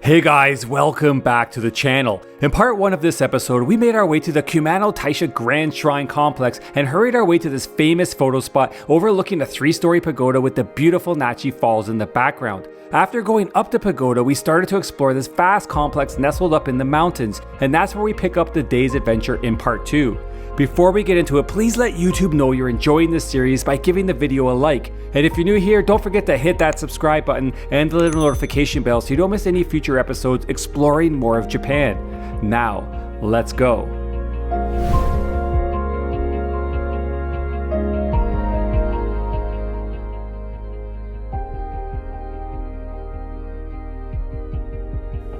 Hey guys, welcome back to the channel. In part 1 of this episode, we made our way to the Kumano Taisha Grand Shrine Complex and hurried our way to this famous photo spot overlooking a 3-story pagoda with the beautiful Nachi Falls in the background. After going up the pagoda, we started to explore this vast complex nestled up in the mountains, and that's where we pick up the day's adventure in part 2. Before we get into it, please let YouTube know you're enjoying this series by giving the video a like. And if you're new here, don't forget to hit that subscribe button and the little notification bell so you don't miss any future episodes exploring more of Japan. Now, let's go.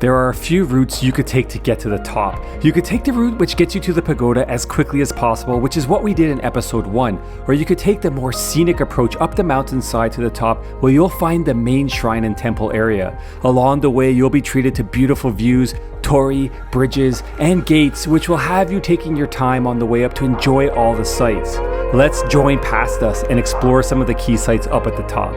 There are a few routes you could take to get to the top. You could take the route which gets you to the pagoda as quickly as possible, which is what we did in episode 1, or you could take the more scenic approach up the mountainside to the top where you'll find the main shrine and temple area. Along the way, you'll be treated to beautiful views, torii, bridges, and gates which will have you taking your time on the way up to enjoy all the sights. Let's join past us and explore some of the key sites up at the top.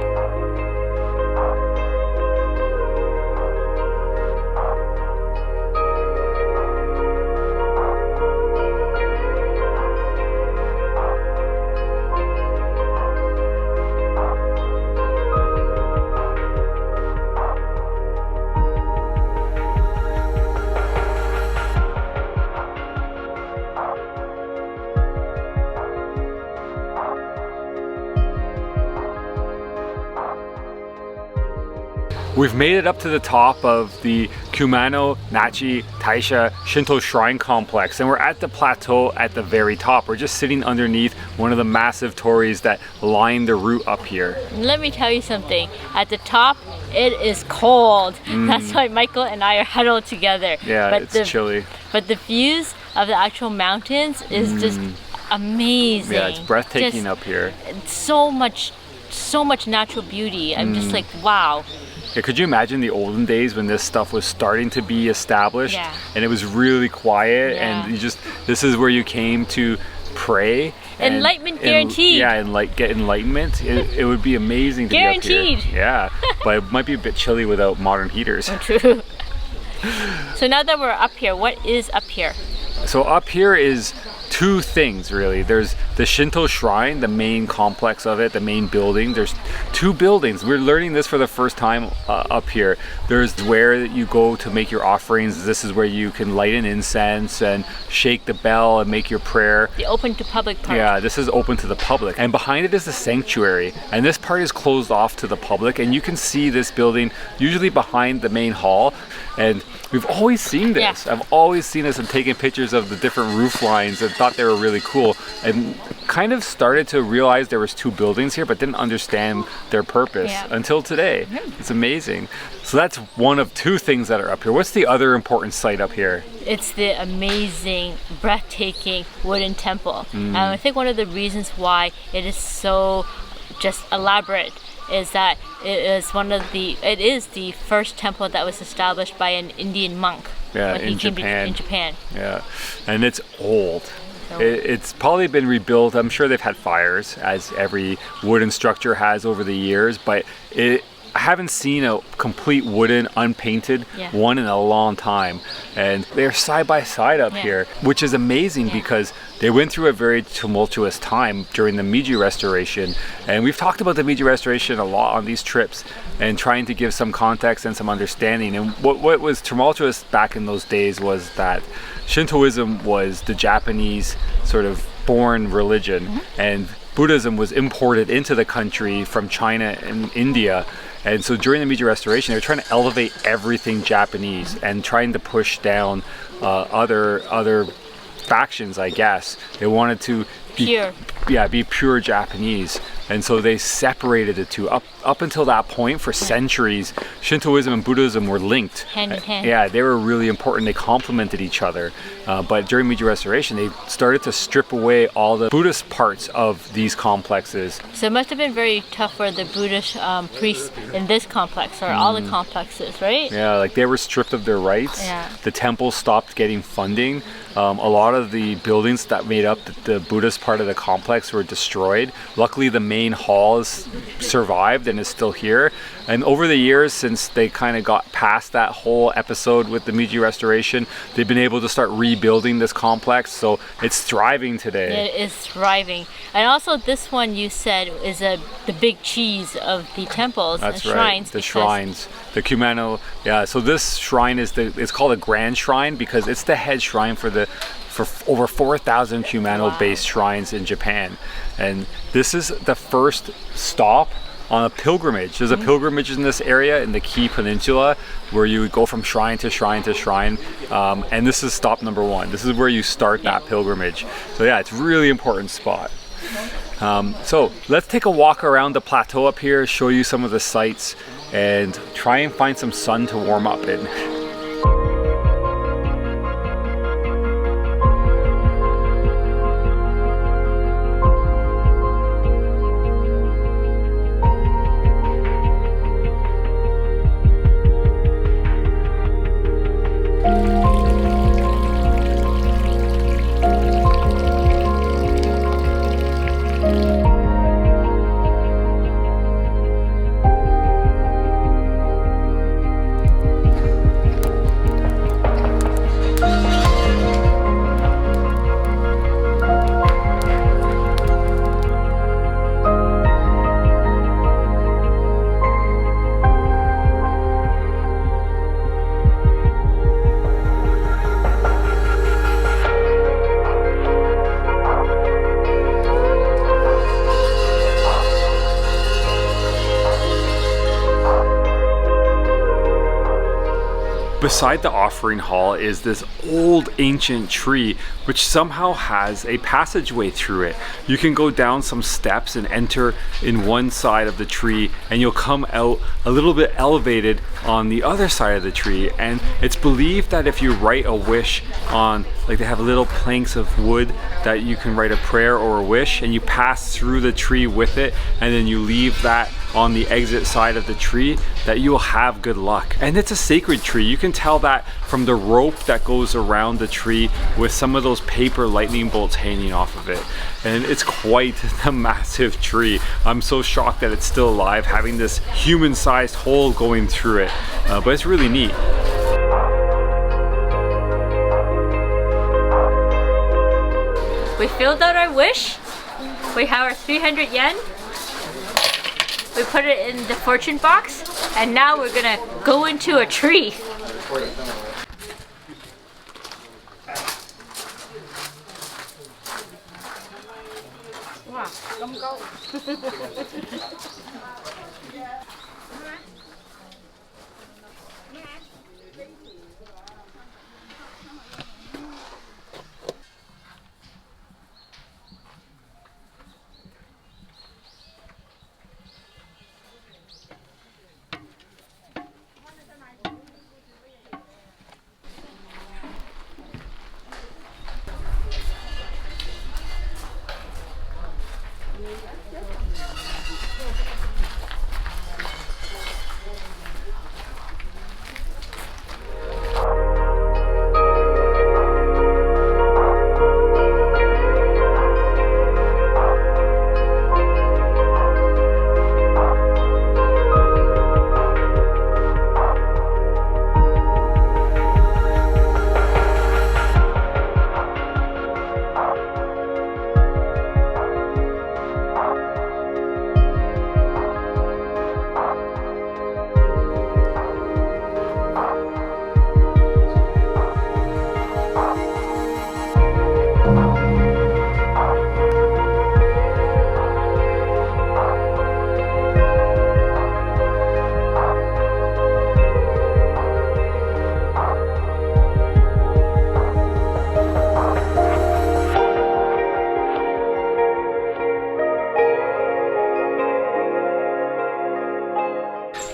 We've made it up to the top of the Kumano Nachi Taisha Shinto Shrine Complex, and we're at the plateau at the very top. We're just sitting underneath one of the massive tories that line the route up here. Let me tell you something. At the top, it is cold. That's why Michael and I are huddled together. Yeah, but it's chilly. But the views of the actual mountains is just amazing. Yeah, it's breathtaking up here. So much natural beauty. I'm just like, wow. Yeah, could you imagine the olden days when this stuff was starting to be established? Yeah. And it was really quiet, Yeah. and this is where you came to pray. Enlightenment guaranteed. Get enlightenment. It would be amazing to Guaranteed. be up here. Yeah, but it might be a bit chilly without modern heaters. True. So now that we're up here, what is up here? So up here is two things really. There's the Shinto shrine, the main complex of it, the main building. There's two buildings. We're learning this for the first time up here. There's where you go to make your offerings. This is where you can light an incense and shake the bell and make your prayer. The open to public part. Yeah, this is open to the public. And behind it is the sanctuary. And this part is closed off to the public. And you can see this building usually behind the main hall. And we've always seen this. Yeah. I've always seen this and taken pictures of the different roof lines and thought they were really cool. And kind of started to realize there was two buildings here, but didn't understand their purpose until today. It's amazing. So that's one of two things that are up here. What's the other important site up here? It's the amazing, breathtaking wooden temple. I think one of the reasons why it is so just elaborate is that it is the first temple that was established by an Indian monk when he came in Japan. Yeah, and it's old. It's probably been rebuilt. I'm sure they've had fires, as every wooden structure has over the years, but I haven't seen a complete wooden, unpainted one in a long time. And they're side by side up here, which is amazing because they went through a very tumultuous time during the Meiji Restoration. And we've talked about the Meiji Restoration a lot on these trips and trying to give some context and some understanding. And what was tumultuous back in those days was that Shintoism was the Japanese sort of born religion, and Buddhism was imported into the country from China and India. And so during the Meiji Restoration, they were trying to elevate everything Japanese and trying to push down other factions, I guess. They wanted to be pure Japanese. And so they separated the two. Up until that point, for centuries, Shintoism and Buddhism were linked. Hand in hand. Yeah, they were really important. They complemented each other. But during Meiji Restoration, they started to strip away all the Buddhist parts of these complexes. So it must have been very tough for the Buddhist priests in this complex, or all the complexes, right? Yeah, like they were stripped of their rights. Yeah. The temple stopped getting funding. A lot of the buildings that made up the Buddhist part of the complex were destroyed. Luckily, the main hall has survived and is still here. And over the years, since they kind of got past that whole episode with the Meiji Restoration, they've been able to start rebuilding this complex. So it's thriving today. It is thriving. And also this one you said is the big cheese of the temples and shrines. The shrines. The Kumano, yeah. So this shrine is it's called a grand shrine because it's the head shrine for over 4,000 Kumano-based shrines in Japan. And this is the first stop on a pilgrimage. There's a pilgrimage in this area in the Kii Peninsula where you would go from shrine to shrine to shrine, and this is stop number 1. This is where you start that pilgrimage. So yeah, it's a really important spot. So let's take a walk around the plateau up here, show you some of the sights, and try and find some sun to warm up in. Beside the offering hall is this old ancient tree which somehow has a passageway through it. You can go down some steps and enter in one side of the tree, and you'll come out a little bit elevated on the other side of the tree. And it's believed that if you write a wish on, like they have little planks of wood that you can write a prayer or a wish, and you pass through the tree with it, and then you leave that on the exit side of the tree, that you will have good luck. And it's a sacred tree. You can tell that from the rope that goes around the tree with some of those paper lightning bolts hanging off of it. And it's quite a massive tree. I'm so shocked that it's still alive, having this human-sized hole going through it. But it's really neat. We filled out our wish. We have our 300 yen. We put it in the fortune box, and now we're gonna go into a tree.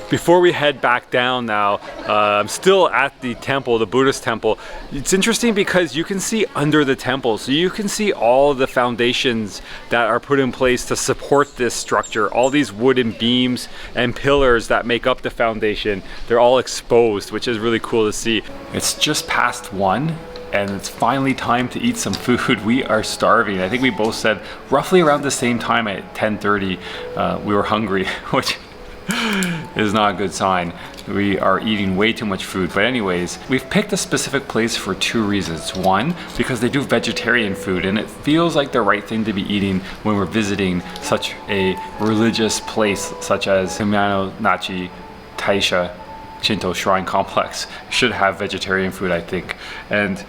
Before we head back down now, I'm still at the temple, the Buddhist temple. It's interesting because you can see under the temple, so you can see all the foundations that are put in place to support this structure. All these wooden beams and pillars that make up the foundation, they're all exposed, which is really cool to see. It's just past 1, and it's finally time to eat some food. We are starving. I think we both said roughly around the same time at 10:30 we were hungry, which is not a good sign. We are eating way too much food. But anyways, we've picked a specific place for two reasons. One, because they do vegetarian food, and it feels like the right thing to be eating when we're visiting such a religious place such as Kumano Nachi Taisha Shinto Shrine Complex. Should have vegetarian food, I think. And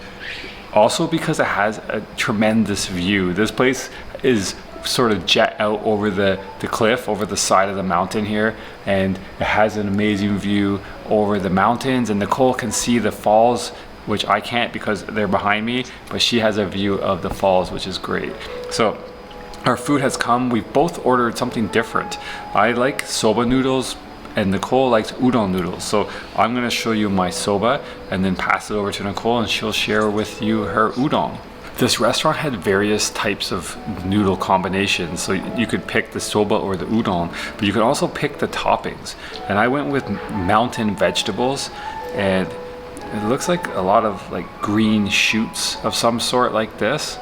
also because it has a tremendous view. This place is sort of jet out over the cliff, over the side of the mountain here, and it has an amazing view over the mountains, and Nicole can see the falls, which I can't because they're behind me, but she has a view of the falls, which is great. So our food has come. We've both ordered something different. I like soba noodles and Nicole likes udon noodles. So I'm gonna show you my soba and then pass it over to Nicole, and she'll share with you her udon. This restaurant had various types of noodle combinations, so you could pick the soba or the udon, but you could also pick the toppings. And I went with mountain vegetables, and it looks like a lot of like green shoots of some sort like this.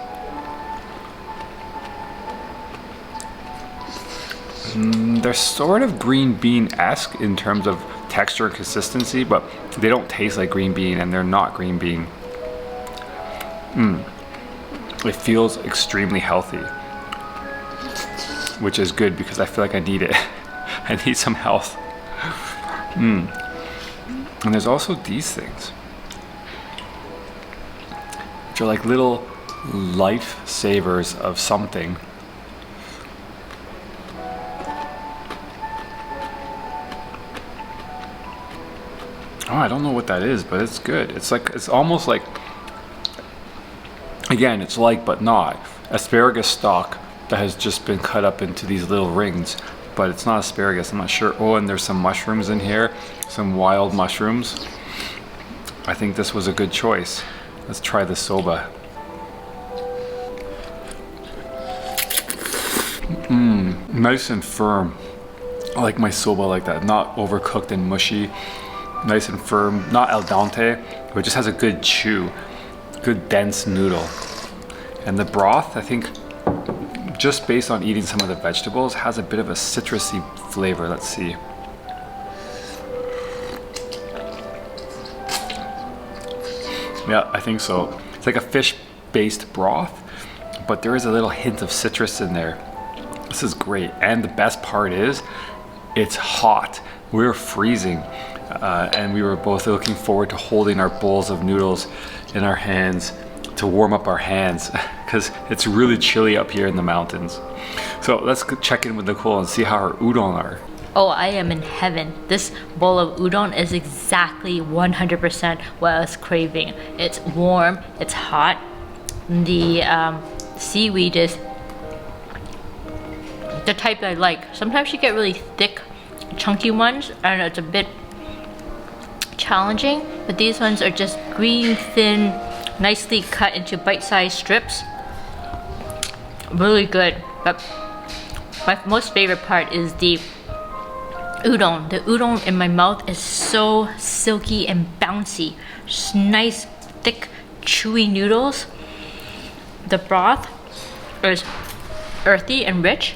They're sort of green bean-esque in terms of texture and consistency, but they don't taste like green bean, and they're not green bean. It feels extremely healthy, which is good because I feel like I need it. I need some health. And there's also these things, which are like little lifesavers of something. Oh, I don't know what that is, but it's good. It's almost like, again, it's like but not asparagus stalk that has just been cut up into these little rings, but it's not asparagus, I'm not sure. Oh, and there's some mushrooms in here, some wild mushrooms. I think this was a good choice. Let's try the soba. Nice and firm. I like my soba like that, not overcooked and mushy. Nice and firm, not al dente, but it just has a good chew. Good dense noodle. And the broth, I think, just based on eating some of the vegetables, has a bit of a citrusy flavor. Let's see. Yeah, I think so. It's like a fish-based broth, but there is a little hint of citrus in there. This is great. And the best part is, it's hot. We were freezing, and we were both looking forward to holding our bowls of noodles in our hands to warm up our hands, because it's really chilly up here in the mountains. So let's check in with Nicole and see how her udon are. Oh, I am in heaven. This bowl of udon is exactly 100% what I was craving. It's warm, it's hot. The seaweed is the type I like. Sometimes you get really thick, chunky ones. I don't know, it's a bit challenging, but these ones are just green, thin, nicely cut into bite-sized strips. Really good. But my most favorite part is the udon. The udon in my mouth is so silky and bouncy. Just nice, thick, chewy noodles. The broth is earthy and rich.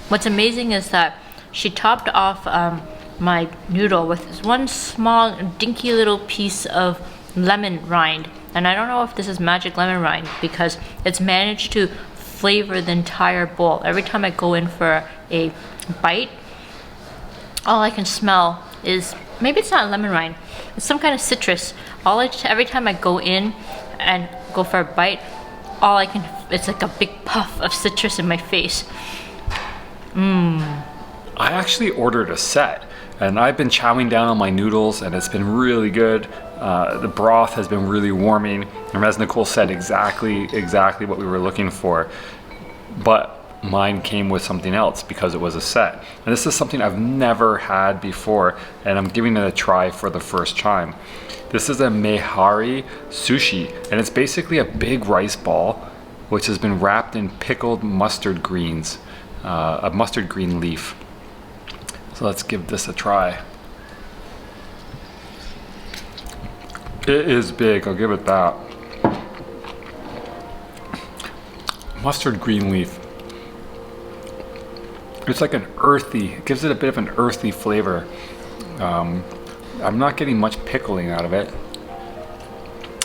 What's amazing is that she topped off my noodle with this one small, dinky little piece of lemon rind. And I don't know if this is magic lemon rind, because it's managed to flavor the entire bowl. Every time I go in for a bite, all I can smell is, maybe it's not lemon rind, it's some kind of citrus. Every time I go in and go for a bite, it's like a big puff of citrus in my face. I actually ordered a set, and I've been chowing down on my noodles, and it's been really good. The broth has been really warming, and as Nicole said, exactly what we were looking for. But mine came with something else because it was a set. And this is something I've never had before, and I'm giving it a try for the first time. This is a mehari sushi, and it's basically a big rice ball which has been wrapped in pickled mustard greens, a mustard green leaf. So let's give this a try. It is big, I'll give it that. Mustard green leaf. It's like an earthy, it gives it a bit of an earthy flavor. I'm not getting much pickling out of it.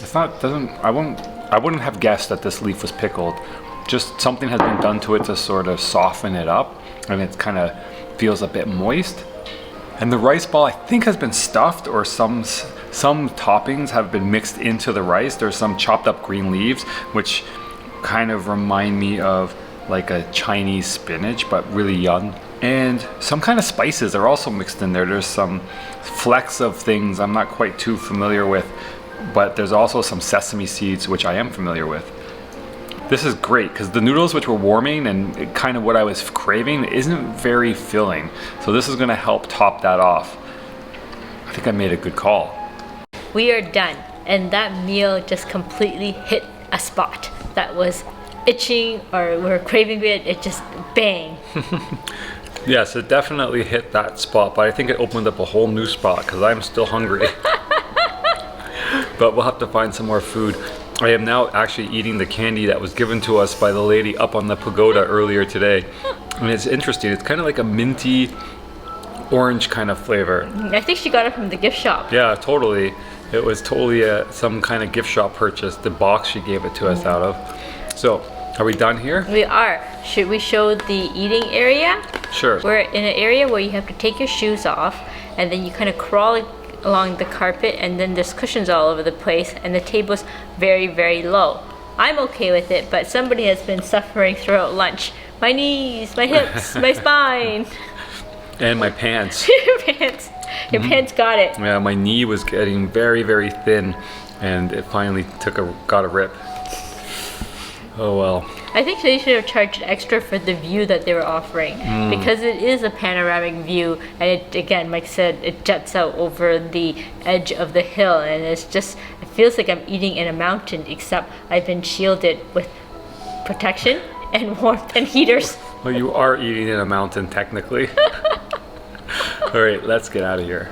It's not, I wouldn't have guessed that this leaf was pickled. Just something has been done to it to sort of soften it up, and it kind of feels a bit moist. And the rice ball, I think, has been stuffed, or some toppings have been mixed into the rice. There's some chopped up green leaves, which kind of remind me of like a Chinese spinach, but really young. And some kind of spices are also mixed in there. There's some flecks of things I'm not quite too familiar with, but there's also some sesame seeds, which I am familiar with. This is great because the noodles, which were warming and kind of what I was craving, isn't very filling. So this is gonna help top that off. I think I made a good call. We are done, and that meal just completely hit a spot that was itching or we were craving it. It just bang. Yes, it definitely hit that spot, but I think it opened up a whole new spot because I'm still hungry. But we'll have to find some more food. I am now actually eating the candy that was given to us by the lady up on the pagoda earlier today. And it's interesting, it's kind of like a minty orange kind of flavor. I think she got it from the gift shop. Yeah, totally. It was totally some kind of gift shop purchase, the box she gave it to us out of. So, are we done here? We are. Should we show the eating area? Sure. We're in an area where you have to take your shoes off, and then you kind of crawl along the carpet, and then there's cushions all over the place, and the table's very, very low. I'm okay with it, but somebody has been suffering throughout lunch. My knees, my hips, my spine. And my pants. Your pants. Your pants got it. Yeah, my knee was getting very, very thin, and it finally got a rip. Oh well. I think they should have charged extra for the view that they were offering, because it is a panoramic view, and it, again, Mike said, it juts out over the edge of the hill, and it feels like I'm eating in a mountain, except I've been shielded with protection and warmth and heaters. Well, you are eating in a mountain, technically. All right, let's get out of here.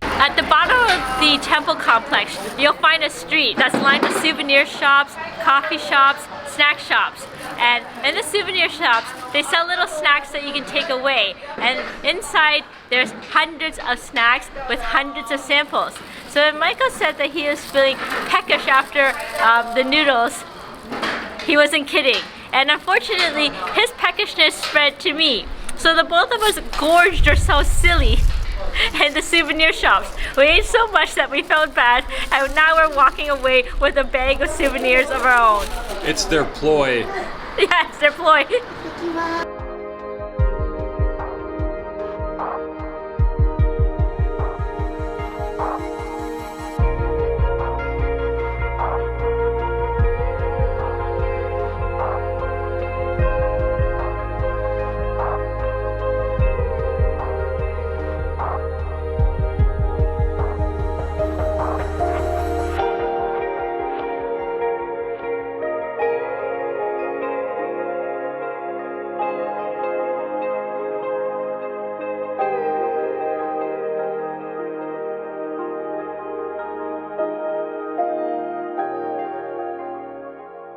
At the bottom of the temple complex, you'll find a street that's lined with souvenir shops, coffee shops, snack shops. And in the souvenir shops, they sell little snacks that you can take away. And inside, there's hundreds of snacks with hundreds of samples. So when Michael said that he was feeling peckish after the noodles, he wasn't kidding. And unfortunately, his peckishness spread to me. So the both of us gorged ourselves silly in the souvenir shops. We ate so much that we felt bad, and now we're walking away with a bag of souvenirs of our own. It's their ploy. Yeah, it's their ploy.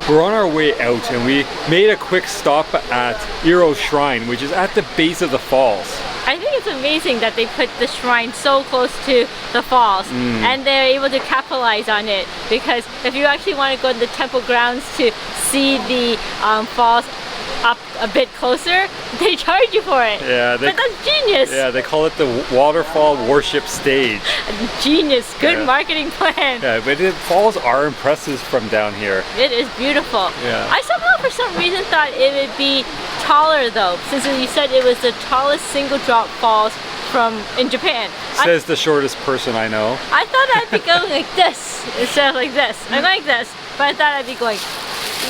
We're on our way out, and we made a quick stop at Iro's Shrine, which is at the base of the falls. I think it's amazing that they put the shrine so close to the falls, and they're able to capitalize on it, because if you actually want to go to the temple grounds to see the falls up a bit closer, they charge you for it. Yeah, but that's genius. Yeah, they call it the waterfall worship stage. Genius, good marketing plan. Yeah, but the falls are impressive from down here. It is beautiful. Yeah. I somehow for some reason thought it would be taller though, since you said it was the tallest single drop falls in Japan. Says the shortest person I know. I thought I'd be going like this instead of like this. I'm like this, but I thought I'd be going,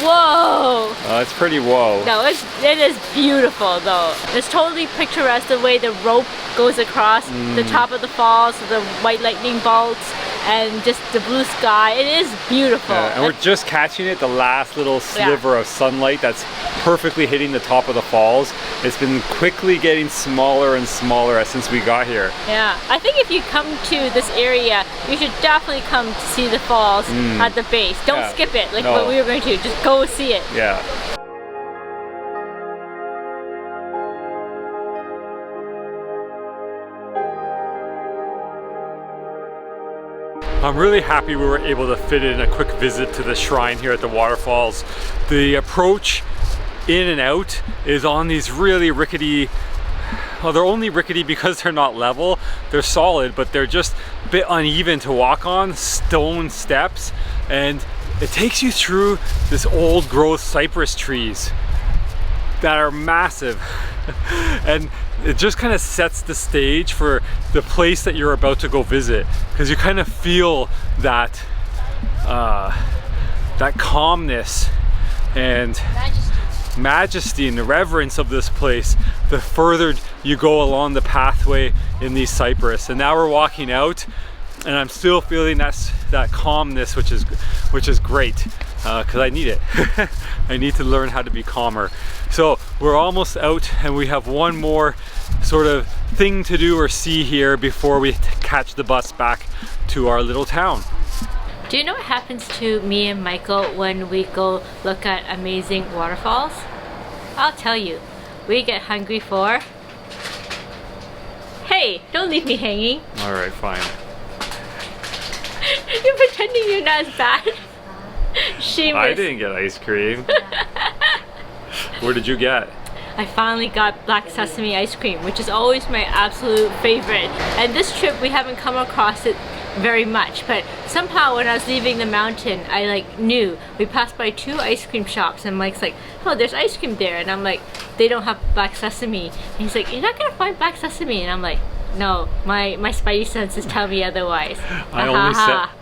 whoa! It's pretty whoa. No, it is beautiful though. It's totally picturesque the way the rope goes across the top of the falls, the white lightning bolts, and just the blue sky. It is beautiful. Yeah, and we're just catching it, the last little sliver of sunlight that's perfectly hitting the top of the falls. It's been quickly getting smaller and smaller since we got here. Yeah, I think if you come to this area, you should definitely come to see the falls at the base. Don't skip it like what we were going to do. Just go see it. Yeah. I'm really happy we were able to fit in a quick visit to the shrine here at the waterfalls. The approach in and out is on these really rickety, well, they're only rickety because they're not level. They're solid, but they're just a bit uneven to walk on, stone steps, and it takes you through this old growth cypress trees that are massive. And it just kind of sets the stage for the place that you're about to go visit, because you kind of feel that that calmness and majesty and the reverence of this place the further you go along the pathway in these cypress. And now we're walking out and I'm still feeling that calmness, which is great, because I need it. I need to learn how to be calmer. So we're almost out and we have one more sort of thing to do or see here before we catch the bus back to our little town. Do you know what happens to me and Michael when we go look at amazing waterfalls? I'll tell you. We get hungry for... Hey, don't leave me hanging. All right, fine. You're pretending you're not as bad. Shameless. I didn't get ice cream. Where did you get? I finally got black sesame ice cream, which is always my absolute favorite. And this trip we haven't come across it very much, but somehow when I was leaving the mountain, I knew. We passed by 2 ice cream shops and Mike's like, oh, there's ice cream there. And I'm like, they don't have black sesame. And he's like, you're not gonna find black sesame. And I'm like, no, my spidey senses tell me otherwise. I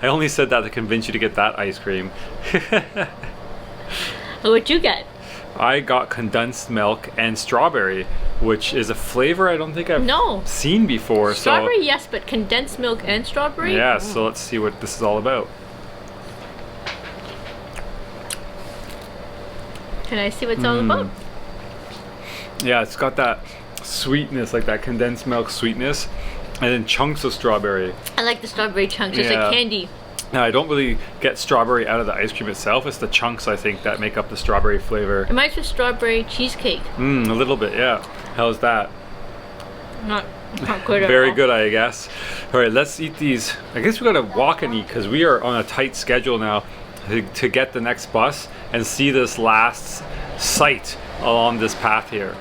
only said that to convince you to get that ice cream. What'd you get? I got condensed milk and strawberry, which is a flavor I don't think I've seen before. Strawberry, yes, but condensed milk and strawberry? Yeah, so let's see what this is all about. Can I see what it's all about? Yeah, it's got that sweetness, like that condensed milk sweetness, and then chunks of strawberry. I like the strawberry chunks, it's like candy. Now, I don't really get strawberry out of the ice cream itself. It's the chunks, I think, that make up the strawberry flavor. It reminds me of strawberry cheesecake. A little bit, yeah. How's that? Not good at all. Very good, I guess. All right, let's eat these. I guess we gotta walk and eat because we are on a tight schedule now to get the next bus and see this last site along this path here.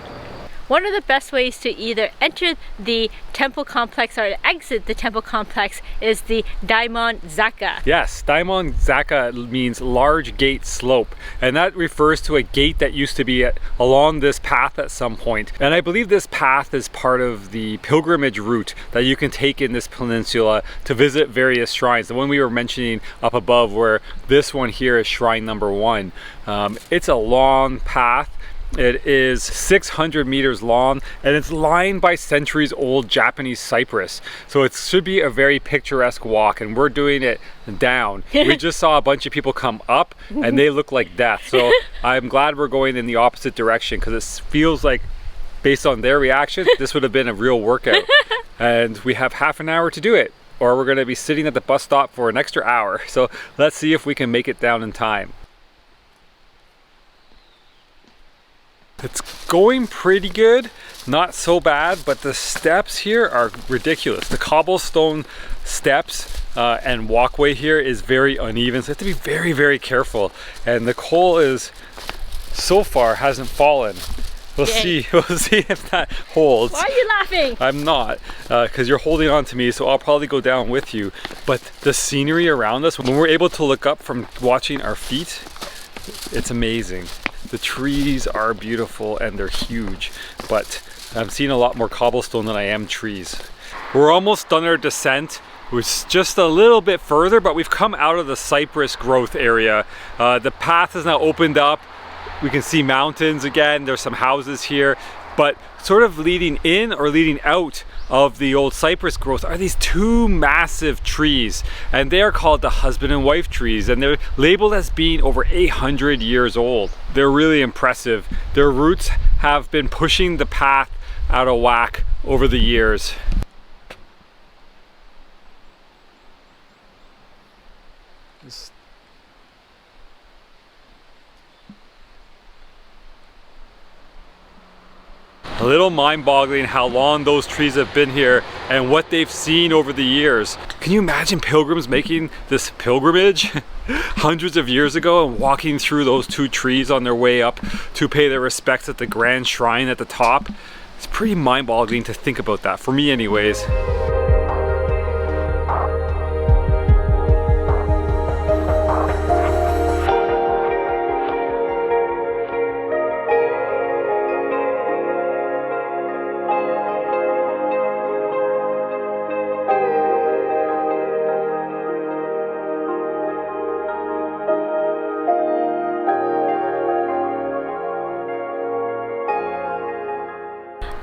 One of the best ways to either enter the temple complex or to exit the temple complex is the Daimonzaka. Yes, Daimonzaka means large gate slope, and that refers to a gate that used to be along this path at some point. And I believe this path is part of the pilgrimage route that you can take in this peninsula to visit various shrines. The one we were mentioning up above, where this one here is shrine number 1. It's a long path. It is 600 meters long and it's lined by centuries old Japanese cypress. So it should be a very picturesque walk, and we're doing it down. We just saw a bunch of people come up and they look like death. So I'm glad we're going in the opposite direction, because it feels like, based on their reaction, this would have been a real workout. And we have half an hour to do it, or we're going to be sitting at the bus stop for an extra hour. So let's see if we can make it down in time. It's going pretty good, not so bad, but the steps here are ridiculous. The cobblestone steps and walkway here is very uneven, so you have to be very, very careful. And the coal is, so far, hasn't fallen. We'll see. We'll see if that holds. Why are you laughing? I'm not, because you're holding on to me, so I'll probably go down with you. But the scenery around us, when we're able to look up from watching our feet, it's amazing. The trees are beautiful and they're huge, but I'm seeing a lot more cobblestone than I am trees. We're almost done our descent. It's just a little bit further, but we've come out of the cypress growth area. The path is now opened up. We can see mountains again. There's some houses here. But sort of leading in or leading out of the old cypress growth are these two massive trees, and they are called the husband and wife trees, and they're labeled as being over 800 years old. They're really impressive. Their roots have been pushing the path out of whack over the years. A little mind-boggling how long those trees have been here and what they've seen over the years. Can you imagine pilgrims making this pilgrimage hundreds of years ago and walking through those two trees on their way up to pay their respects at the grand shrine at the top? It's pretty mind-boggling to think about that, for me anyways.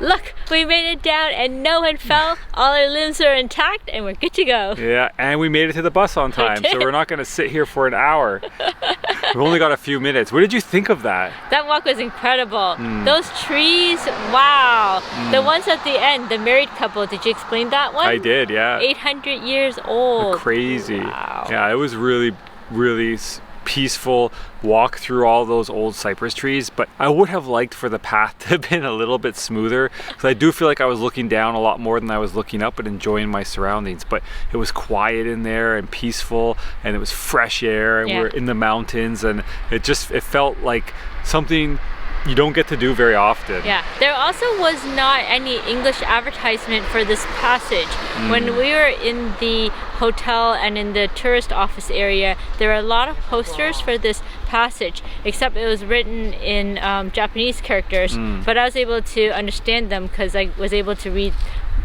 Look, we made it down and no one fell. All our limbs are intact and we're good to go. Yeah, and we made it to the bus on time, so we're not going to sit here for an hour. We've only got a few minutes. What did you think of that? That walk was incredible. Those trees, wow. The ones at the end, the married couple, did you explain that one? I did, yeah. 800 years old. Crazy. Wow. Yeah, it was really, really peaceful walk through all those old cypress trees, but I would have liked for the path to have been a little bit smoother, because I do feel like I was looking down a lot more than I was looking up and enjoying my surroundings. But it was quiet in there and peaceful, and it was fresh air, and we're in the mountains, and it felt like something you don't get to do very often. Yeah, there also was not any English advertisement for this passage. When we were in the hotel and in the tourist office area, there were a lot of posters for this passage, except it was written in Japanese characters, but I was able to understand them because I was able to read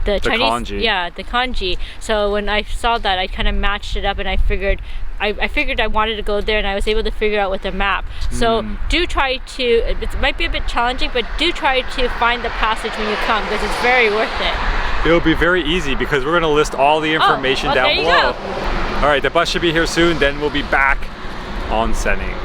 the Chinese kanji. Yeah, the kanji. So when I saw that, I kind of matched it up, and I figured I wanted to go there, and I was able to figure out with the map. So do try to, it might be a bit challenging, but do try to find the passage when you come, because it's very worth it. It'll be very easy because we're going to list all the information down below. All right, the bus should be here soon, then we'll be back on Senning.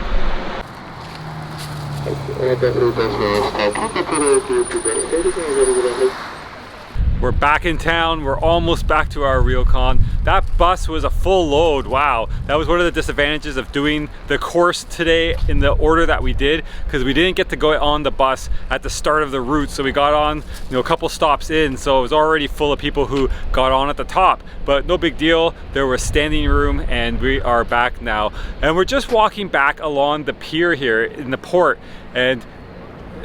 We're back in town. We're almost back to our ryokan. That bus was a full load. Wow. That was one of the disadvantages of doing the course today in the order that we did, because we didn't get to go on the bus at the start of the route. So we got on, a couple stops in, so it was already full of people who got on at the top. But no big deal. There was standing room, and we are back now. And we're just walking back along the pier here in the port, and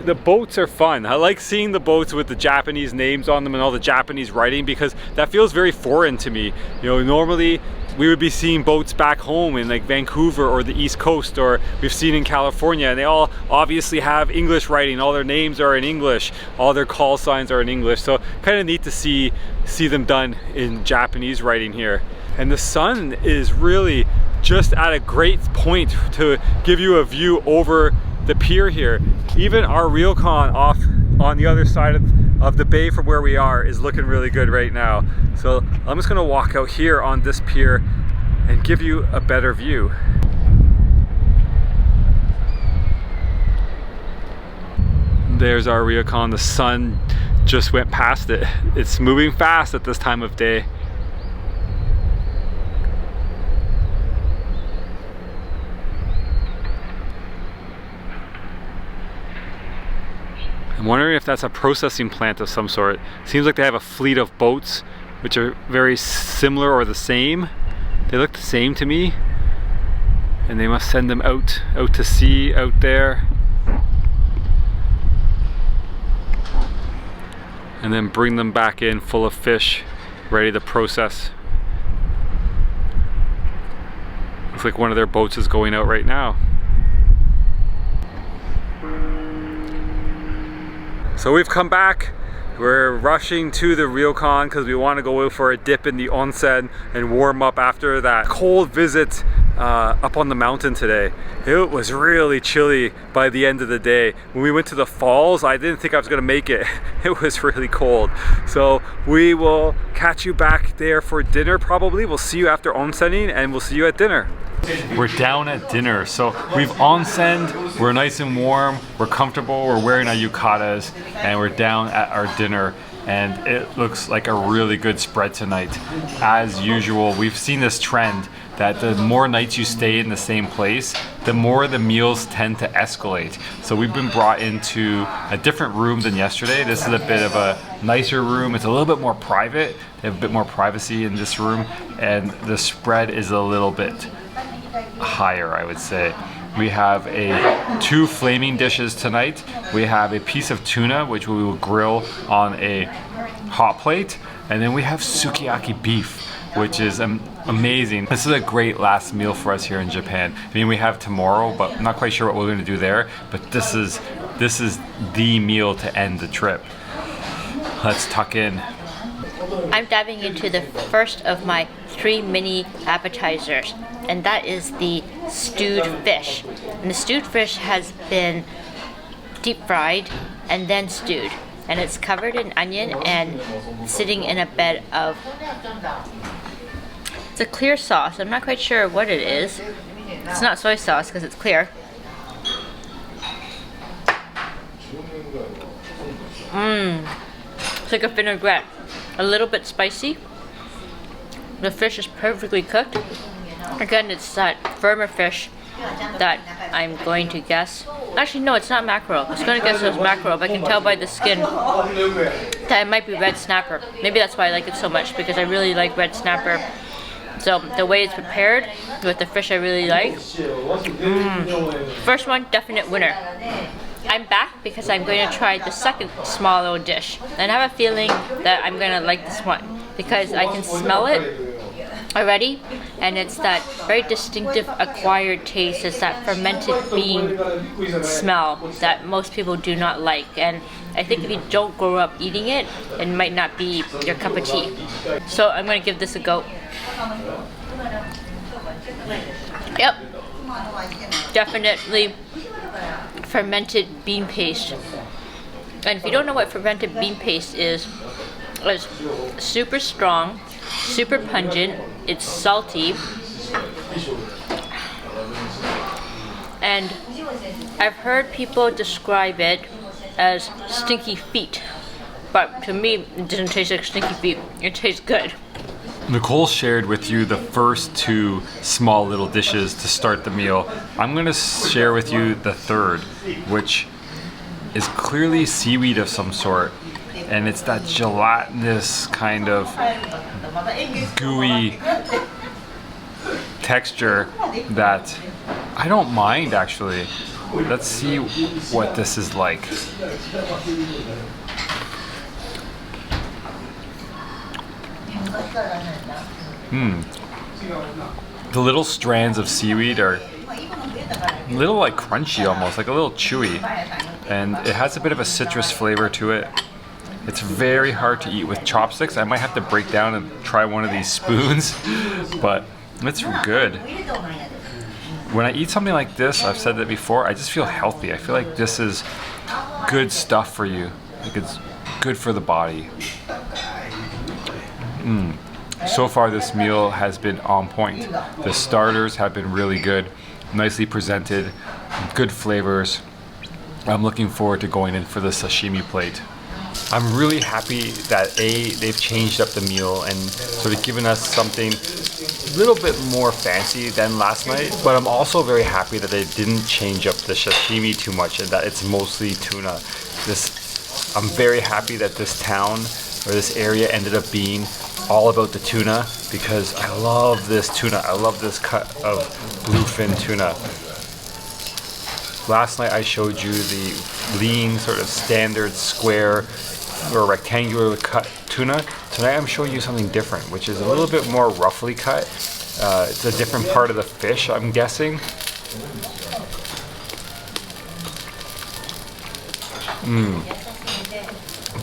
the boats are fun. I like seeing the boats with the Japanese names on them and all the Japanese writing, because that feels very foreign to me. Normally we would be seeing boats back home in like Vancouver or the East Coast, or we've seen in California, and they all obviously have English writing. All their names are in English, all their call signs are in English. So kind of neat to see them done in Japanese writing here. And the sun is really just at a great point to give you a view over the pier here. Even our ryokan off on the other side of the bay from where we are is looking really good right now. So I'm just gonna walk out here on this pier and give you a better view. There's our ryokan. The sun just went past it. It's moving fast at this time of day. I'm wondering if that's a processing plant of some sort. Seems like they have a fleet of boats which are very similar or the same. They look the same to me. And they must send them out to sea out there. And then bring them back in full of fish, ready to process. Looks like one of their boats is going out right now. So we've come back. We're rushing to the ryokan because we want to go for a dip in the onsen and warm up after that cold visit up on the mountain today. It was really chilly by the end of the day. When we went to the falls, I didn't think I was gonna make it. It was really cold. So we will catch you back there for dinner probably. We'll see you after onsening and we'll see you at dinner. We're down at dinner. So we've onsened, we're nice and warm, we're comfortable, we're wearing our yukatas, and we're down at our dinner. And it looks like a really good spread tonight. As usual, we've seen this trend that the more nights you stay in the same place, the more the meals tend to escalate. So we've been brought into a different room than yesterday. This is a bit of a nicer room. It's a little bit more private. They have a bit more privacy in this room, and the spread is a little bit higher, I would say. We have two flaming dishes tonight. We have a piece of tuna, which we will grill on a hot plate. And then we have sukiyaki beef, which is amazing. This is a great last meal for us here in Japan. I mean, we have tomorrow, but I'm not quite sure what we're going to do there. But this is the meal to end the trip. Let's tuck in. I'm diving into the first of my 3 mini appetizers, and that is the stewed fish. And the stewed fish has been deep fried and then stewed, and it's covered in onion and sitting in a bed of, it's a clear sauce. I'm not quite sure what it is. It's not soy sauce because it's clear. It's like a vinaigrette. A little bit spicy. The fish is perfectly cooked. Again, it's that firmer fish that I'm going to guess. Actually, no, it's not mackerel. I was going to guess it was mackerel, but I can tell by the skin that it might be red snapper. Maybe that's why I like it so much, because I really like red snapper. So the way it's prepared with the fish I really like. First one, definite winner. I'm back because I'm going to try the second small little dish. And I have a feeling that I'm going to like this one because I can smell it already, and it's that very distinctive acquired taste. It's that fermented bean smell that most people do not like. And I think if you don't grow up eating it, it might not be your cup of tea. So I'm going to give this a go. Yep. Definitely fermented bean paste. And if you don't know what fermented bean paste is, it's super strong, super pungent, it's salty, and I've heard people describe it as stinky feet, but to me it doesn't taste like stinky feet. It tastes good. Nicole shared with you the first 2 small little dishes to start the meal. I'm going to share with you the third, which is clearly seaweed of some sort. And it's that gelatinous kind of gooey texture that I don't mind, actually. Let's see what this is like. The little strands of seaweed are a little like crunchy almost, like a little chewy. And it has a bit of a citrus flavor to it. It's very hard to eat with chopsticks. I might have to break down and try one of these spoons, but it's good. When I eat something like this, I've said that before, I just feel healthy. I feel like this is good stuff for you. Like it's good for the body. So far this meal has been on point. The starters have been really good, nicely presented, good flavors. I'm looking forward to going in for the sashimi plate. I'm really happy that they've changed up the meal and sort of given us something a little bit more fancy than last night, but I'm also very happy that they didn't change up the sashimi too much and that it's mostly tuna. I'm very happy that this town or this area ended up being all about the tuna because I love this tuna. I love this cut of bluefin tuna. Last night I showed you the lean, sort of standard square or rectangular cut tuna. Tonight I'm showing you something different, which is a little bit more roughly cut. It's a different part of the fish, I'm guessing.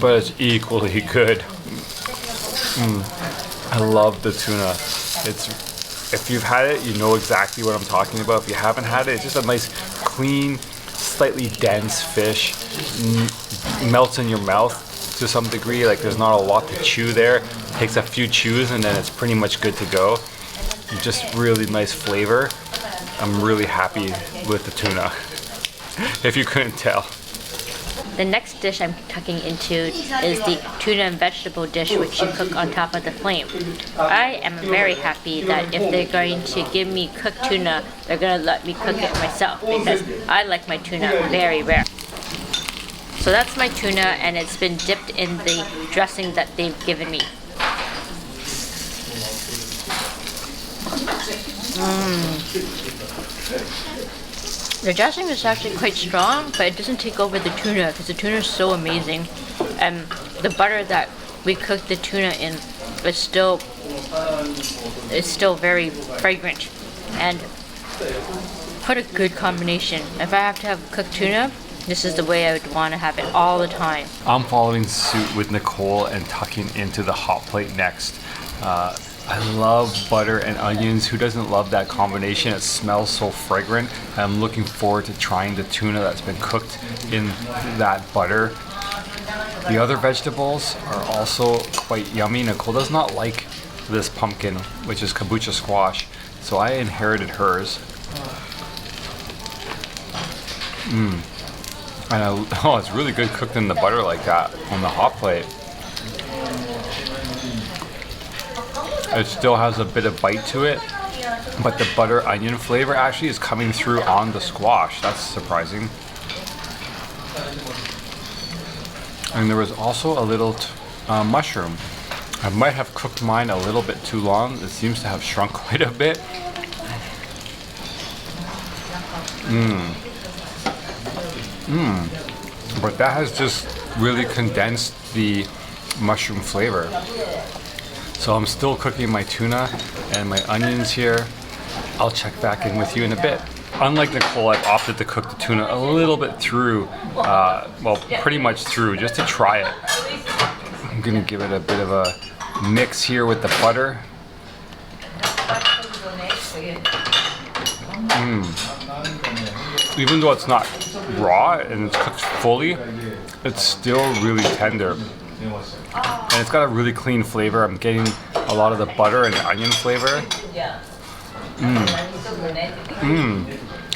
But it's equally good. I love the tuna. If you've had it, you know exactly what I'm talking about. If you haven't had it, it's just a nice, clean, slightly dense fish. Melts in your mouth to some degree. Like there's not a lot to chew there. Takes a few chews and then it's pretty much good to go. Just really nice flavor. I'm really happy with the tuna, if you couldn't tell. The next dish I'm tucking into is the tuna and vegetable dish, which you cook on top of the flame. I am very happy that if they're going to give me cooked tuna, they're going to let me cook it myself, because I like my tuna very rare. So that's my tuna, and it's been dipped in the dressing that they've given me. The dressing is actually quite strong, but it doesn't take over the tuna because the tuna is so amazing. And the butter that we cooked the tuna in is still very fragrant. And what a good combination. If I have to have cooked tuna, this is the way I would want to have it all the time. I'm following suit with Nicole and tucking into the hot plate next. I love butter and onions. Who doesn't love that combination? It smells so fragrant. I'm looking forward to trying the tuna that's been cooked in that butter. The other vegetables are also quite yummy. Nicole does not like this pumpkin, which is kabocha squash, so I inherited hers. And it's really good cooked in the butter like that on the hot plate. It still has a bit of bite to it, but the butter onion flavor actually is coming through on the squash. That's surprising. And there was also a little mushroom. I might have cooked mine a little bit too long. It seems to have shrunk quite a bit. But that has just really condensed the mushroom flavor. So I'm still cooking my tuna and my onions here. I'll check back in with you in a bit. Unlike Nicole, I've opted to cook the tuna a little bit through, well, pretty much through, just to try it. I'm gonna give it a bit of a mix here with the butter. Even though it's not raw and it's cooked fully, it's still really tender. And it's got a really clean flavor. I'm getting a lot of the butter and the onion flavor.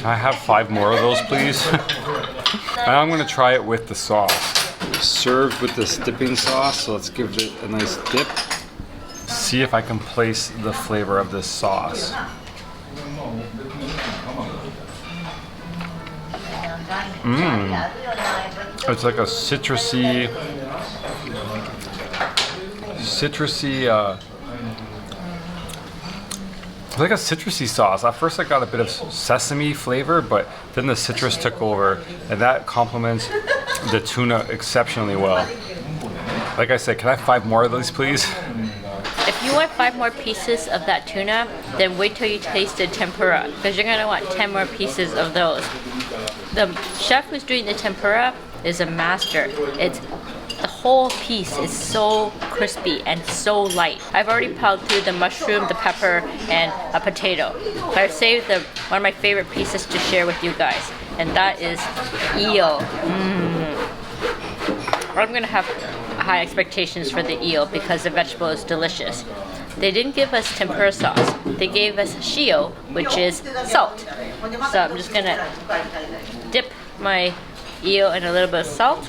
I have 5 more of those, please. And I'm gonna try it with the sauce. Served with this dipping sauce, so let's give it a nice dip. See if I can place the flavor of this sauce. It's like a citrusy, it's like a citrusy sauce. At first I got a bit of sesame flavor, but then the citrus took over, and that complements the tuna exceptionally well. Like I said, can I have 5 more of these, please? If you want 5 more pieces of that tuna, then wait till you taste the tempura, because you're going to want 10 more pieces of those. The chef who's doing the tempura is a master. The whole piece is so crispy and so light. I've already piled through the mushroom, the pepper, and a potato. But I've saved one of my favorite pieces to share with you guys, and that is eel. I'm gonna have high expectations for the eel because the vegetable is delicious. They didn't give us tempura sauce. They gave us shio, which is salt. So I'm just gonna dip my eel in a little bit of salt.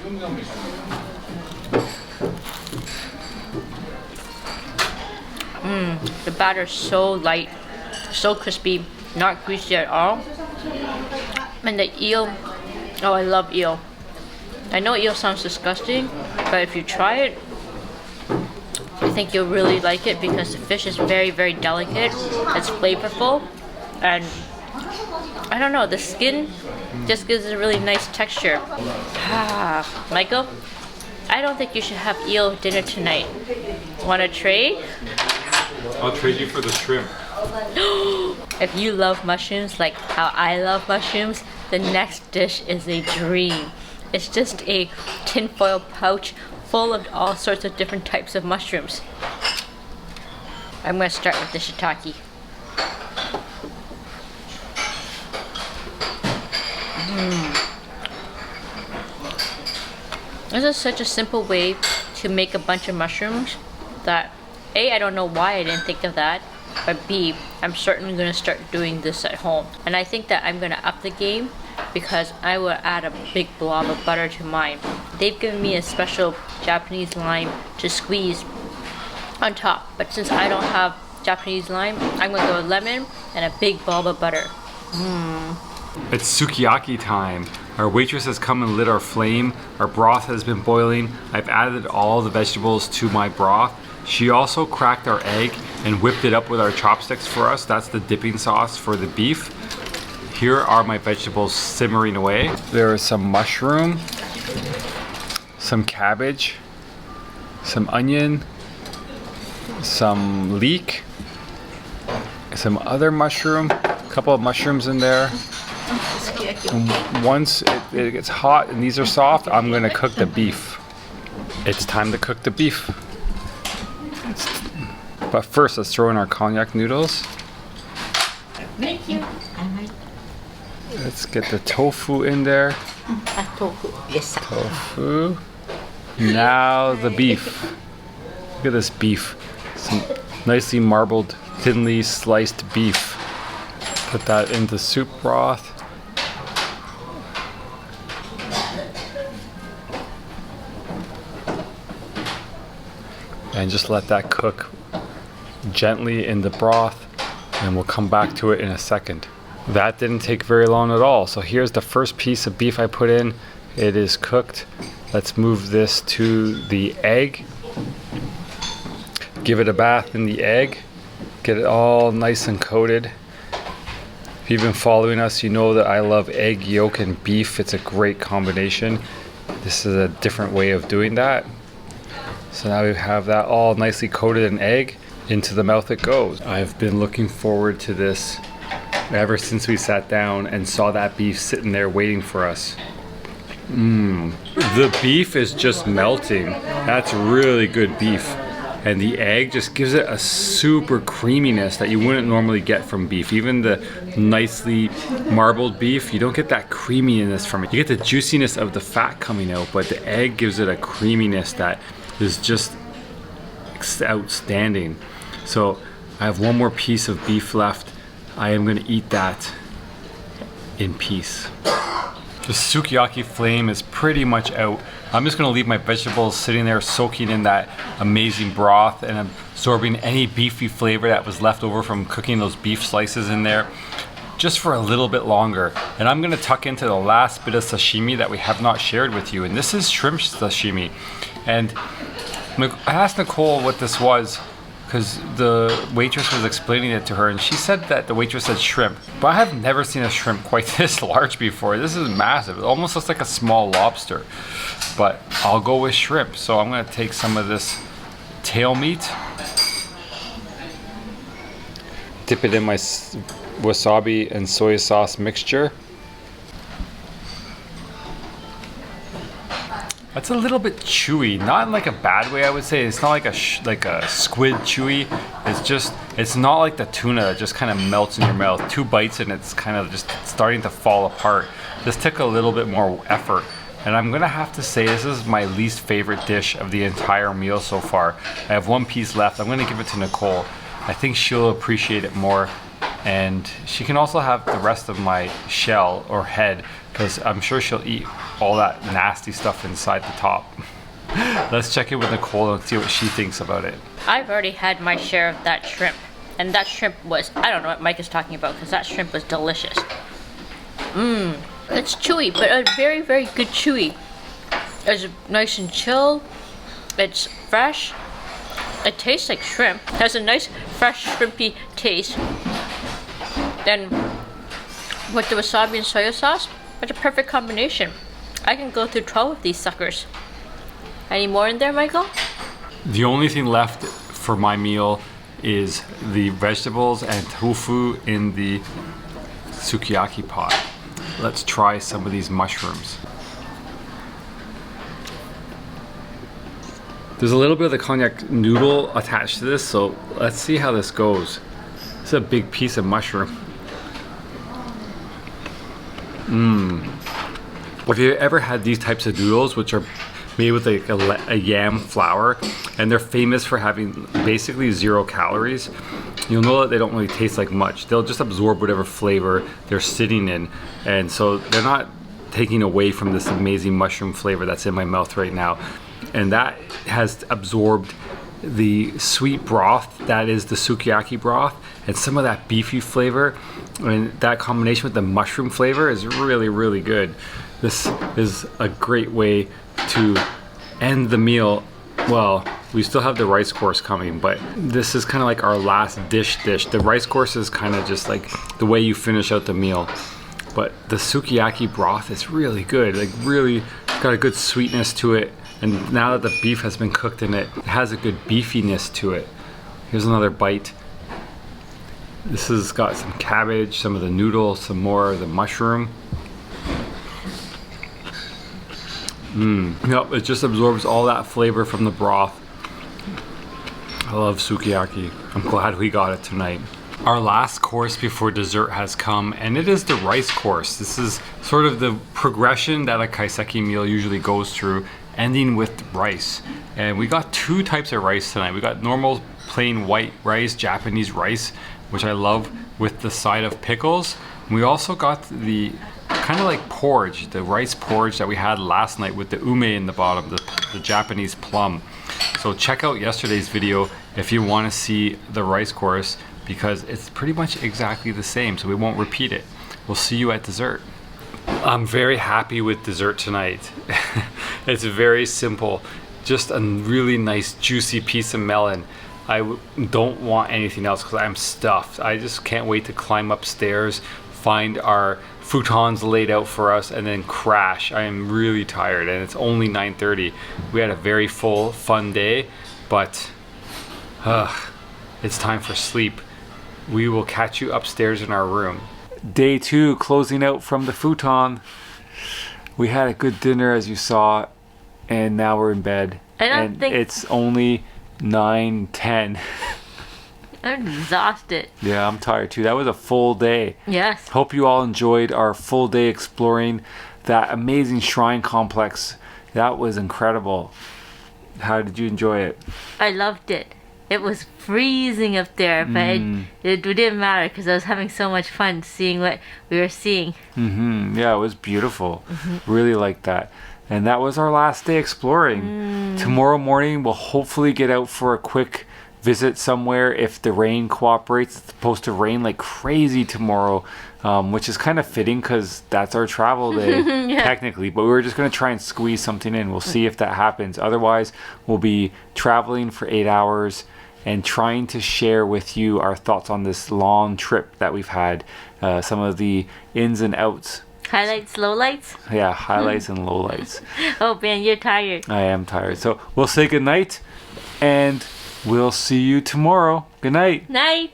The batter is so light, so crispy, not greasy at all. And the eel, oh, I love eel. I know eel sounds disgusting, but if you try it, I think you'll really like it because the fish is very, very delicate. It's flavorful, and I don't know, the skin just gives it a really nice texture. Michael, I don't think you should have eel dinner tonight. Want to trade? I'll trade you for the shrimp. If you love mushrooms like how I love mushrooms, the next dish is a dream. It's just a tinfoil pouch full of all sorts of different types of mushrooms. I'm going to start with the shiitake. This is such a simple way to make a bunch of mushrooms that A, I don't know why I didn't think of that, but B, I'm certainly going to start doing this at home. And I think that I'm going to up the game because I will add a big blob of butter to mine. They've given me a special Japanese lime to squeeze on top, but since I don't have Japanese lime, I'm going to go with lemon and a big blob of butter. It's sukiyaki time. Our waitress has come and lit our flame. Our broth has been boiling. I've added all the vegetables to my broth. She also cracked our egg and whipped it up with our chopsticks for us. That's the dipping sauce for the beef. Here are my vegetables simmering away. There is some mushroom, some cabbage, some onion, some leek, some other mushroom, a couple of mushrooms in there. And once it gets hot and these are soft, I'm gonna cook the beef. It's time to cook the beef. But first, let's throw in our cognac noodles. Thank you. Let's get the tofu in there. Tofu. Yes. Tofu. Now the beef. Look at this beef. Some nicely marbled, thinly sliced beef. Put that into soup broth. And just let that cook gently in the broth, and we'll come back to it in a second. That didn't take very long at all. So here's the first piece of beef I put in. It is cooked. Let's move this to the egg. Give it a bath in the egg. Get it all nice and coated. If you've been following us, you know that I love egg yolk and beef. It's a great combination. This is a different way of doing that. So now we have that all nicely coated in egg. Into the mouth it goes. I've been looking forward to this ever since we sat down and saw that beef sitting there waiting for us. The beef is just melting. That's really good beef. And the egg just gives it a super creaminess that you wouldn't normally get from beef. Even the nicely marbled beef, you don't get that creaminess from it. You get the juiciness of the fat coming out, but the egg gives it a creaminess that is just outstanding. So I have one more piece of beef left. I am gonna eat that in peace. The sukiyaki flame is pretty much out. I'm just gonna leave my vegetables sitting there soaking in that amazing broth and absorbing any beefy flavor that was left over from cooking those beef slices in there just for a little bit longer. And I'm gonna tuck into the last bit of sashimi that we have not shared with you, and this is shrimp sashimi. And I asked Nicole what this was because the waitress was explaining it to her, and she said that the waitress said shrimp, but I have never seen a shrimp quite this large before. This is massive. It almost looks like a small lobster, but I'll go with shrimp. So I'm gonna take some of this tail meat, dip it in my wasabi and soy sauce mixture. It's a little bit chewy, not in like a bad way, I would say. It's not like a squid chewy. It's not like the tuna that just kind of melts in your mouth. 2 bites and it's kind of just starting to fall apart. This took a little bit more effort. And I'm gonna have to say this is my least favorite dish of the entire meal so far. I have 1 piece left. I'm gonna give it to Nicole. I think she'll appreciate it more. And she can also have the rest of my shell or head, because I'm sure she'll eat all that nasty stuff inside the top. Let's check in with Nicole and see what she thinks about it. I've already had my share of that shrimp. And that shrimp was, I don't know what Mike is talking about, because that shrimp was delicious. It's chewy, but a very, very good chewy. It's nice and chill. It's fresh. It tastes like shrimp. It has a nice, fresh, shrimpy taste. Then with the wasabi and soy sauce, it's a perfect combination. I can go through 12 of these suckers. Any more in there, Michael? The only thing left for my meal is the vegetables and tofu in the sukiyaki pot. Let's try some of these mushrooms. There's a little bit of the cognac noodle attached to this, so let's see how this goes. It's a big piece of mushroom. Have you ever had these types of noodles, which are made with like a yam flour, and they're famous for having basically 0 calories? You'll know that they don't really taste like much. They'll just absorb whatever flavor they're sitting in, and so they're not taking away from this amazing mushroom flavor that's in my mouth right now. And that has absorbed the sweet broth that is the sukiyaki broth, and some of that beefy flavor, and that combination with the mushroom flavor is really, really good. This is a great way to end the meal. Well, we still have the rice course coming, but this is kind of like our last dish. The rice course is kind of just like the way you finish out the meal. But the sukiyaki broth is really good, like really got a good sweetness to it. And now that the beef has been cooked in it, it has a good beefiness to it. Here's another bite. This has got some cabbage, some of the noodle, some more of the mushroom. Yep, it just absorbs all that flavor from the broth. I love sukiyaki. I'm glad we got it tonight. Our last course before dessert has come, and it is the rice course. This is sort of the progression that a kaiseki meal usually goes through, ending with rice. And we got 2 types of rice tonight. We got normal plain white rice, Japanese rice, which I love, with the side of pickles. And we also got the kind of like porridge, the rice porridge that we had last night with the ume in the bottom, the Japanese plum. So check out yesterday's video if you want to see the rice course, because it's pretty much exactly the same, so we won't repeat it. We'll see you at dessert. I'm very happy with dessert tonight. It's very simple, just a really nice juicy piece of melon. I don't want anything else because I'm stuffed. I just can't wait to climb upstairs, find our futons laid out for us, and then crash. I am really tired, and it's only 9:30. We had a very full, fun day, but it's time for sleep. We will catch you upstairs in our room. Day 2, closing out from the futon. We had a good dinner, as you saw, and now we're in bed. It's only 9:10. I'm exhausted. Yeah, I'm tired too. That was a full day. Yes. Hope you all enjoyed our full day exploring that amazing shrine complex. That was incredible. How did you enjoy it? I loved it. It was freezing up there, but it didn't matter because I was having so much fun seeing what we were seeing. Yeah, it was beautiful. Really liked that. And that was our last day exploring. Tomorrow morning, we'll hopefully get out for a quick visit somewhere if the rain cooperates. It's supposed to rain like crazy tomorrow, which is kind of fitting because that's our travel day technically, but we're just going to try and squeeze something in. We'll see if that happens. Otherwise, we'll be traveling for 8 hours and trying to share with you our thoughts on this long trip that we've had, some of the ins and outs. Highlights, lowlights? Yeah, highlights and lowlights. Oh man, you're tired. I am tired. So we'll say goodnight, and we'll see you tomorrow. Good night. Night.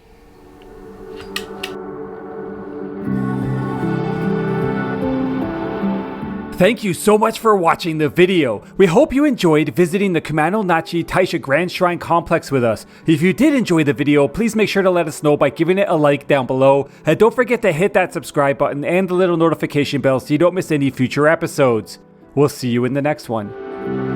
Thank you so much for watching the video. We hope you enjoyed visiting the Kumano Nachi Taisha Grand Shrine Complex with us. If you did enjoy the video, please make sure to let us know by giving it a like down below. And don't forget to hit that subscribe button and the little notification bell so you don't miss any future episodes. We'll see you in the next one.